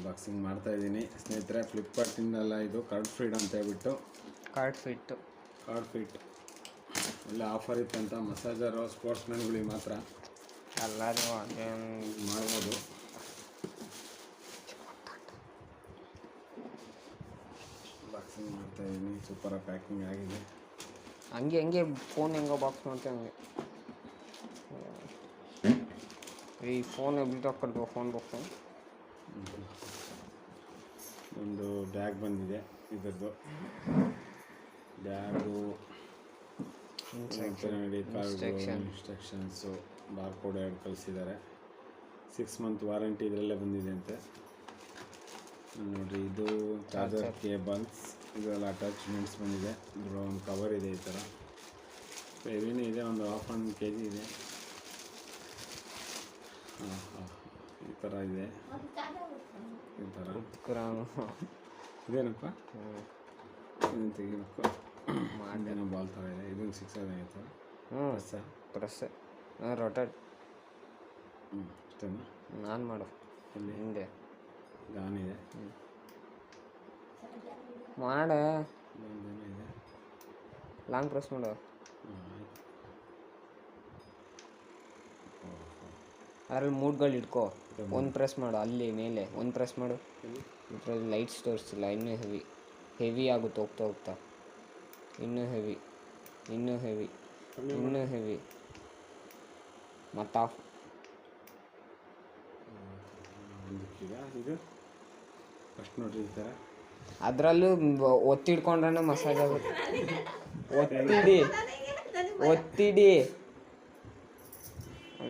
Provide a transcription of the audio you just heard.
Boxing ಮಾಡ್ತಾಯಿದ್ದೀನಿ ಸ್ನೇಹಿತರೆ. ಫ್ಲಿಪ್ಕಾರ್ಟಿಂದಲ್ಲ, ಇದು ಕಾರ್ಡ್ ಫೀಡ್ ಅಂತ ಹೇಳ್ಬಿಟ್ಟು. ಕಾರ್ಡ್ ಫಿಟ್ ಎಲ್ಲ ಆಫರ್ ಇತ್ತಂತ. ಮಸಾಜರು ಸ್ಪೋರ್ಟ್ಸ್ ಮ್ಯಾನ್ಗಳಿಗೆ ಮಾತ್ರ ಎಲ್ಲರೂ ಮಾಡ್ಬೋದು. ಬಾಕ್ಸಿಂಗ್ ಮಾಡ್ತಾಯಿದ್ದೀನಿ. ಸೂಪರಾಗಿ ಪ್ಯಾಕಿಂಗ್ ಆಗಿದೆ. ಹಂಗೆ ಫೋನ್ ಹೆಂಗೋ ಬಾಕ್ಸ್ ಮಾಡ್ತೇವೆ ಹಂಗೆ. ಈ ಫೋನ್ ಎಲ್ಲಿ ತಕ್ಕೊಳ್ತೀವಿ ಫೋನ್ ಬಾಕ್ಸು. ಒಂದು ಬ್ಯಾಗ್ ಬಂದಿದೆ. ಇದರದ್ದು ಬ್ಯಾಗು ಇನ್ಸ್ಟ್ರಕ್ಷನ್ಸು ಬಾರ್ಕೋಡ್ ಎರಡು ಕಳಿಸಿದ್ದಾರೆ. 6 ಮಂತ್ ವಾರಂಟಿ ಇದರಲ್ಲೇ ಬಂದಿದೆ ಅಂತೆ. ನೋಡಿರಿ, ಇದು ಚಾರ್ಜರ್ ಕೇಬಲ್ಸ್, ಇದೆಲ್ಲ ಅಟ್ಯಾಚ್ಮೆಂಟ್ಸ್ ಬಂದಿದೆ. ಇದರ ಒಂದು ಕವರ್ ಇದೆ. ಈ ಥರ ಹೆವಿನೇ ಇದೆ. ಒಂದು 1/2 kg ಇದೆ. ಈ ಥರ ಇದೆ. ಈ ಥರ ಇದೇನಪ್ಪ, ಇದನ್ನು ತೆಗಿಬೇಕು. ಮಾಡೇನೋ ಬಾಲ್ ಥರ ಇದೆ. ಇದನ್ನು 6 ಆಯಿತು. Press rotate. ಅಷ್ಟೇನಾ? ನಾನು ಮಾಡು ಇಲ್ಲಿ ಹಿಂದೆ ಗಾನಿದೆ. ಮಾಡ ಒಂದೇನೋ ಇದೆ. ಲಾಂಗ್ ಪ್ರೆಸ್ ಮಾಡು. ಅದ್ರಲ್ಲಿ ಮೂಡ್ಗಳು ಇಟ್ಕೋ. ಒಂದು ಪ್ರೆಸ್ ಮಾಡು, ಅಲ್ಲಿ ಮೇಲೆ ಒಂದು ಪ್ರೆಸ್ ಮಾಡು. ಇದರಲ್ಲಿ ಲೈಟ್ಸ್ ತೋರಿಸ್ತಿಲ್ಲ. ಇನ್ನೂ ಹೆವಿ ಆಗುತ್ತೆ ಹೋಗ್ತಾ ಹೋಗ್ತಾ. ಇನ್ನೂ ಹೆವಿ ಮತ್ತು ಆಫ್. ಇದು ಫಸ್ಟ್ ನೋಡ್ರಿ, ಈ ಥರ ಅದರಲ್ಲೂ ಒತ್ತಿಡ್ಕೊಂಡ್ರೆ ಮಸಾಜ್ ಆಗುತ್ತೆ. ಒತ್ತಿಡಿ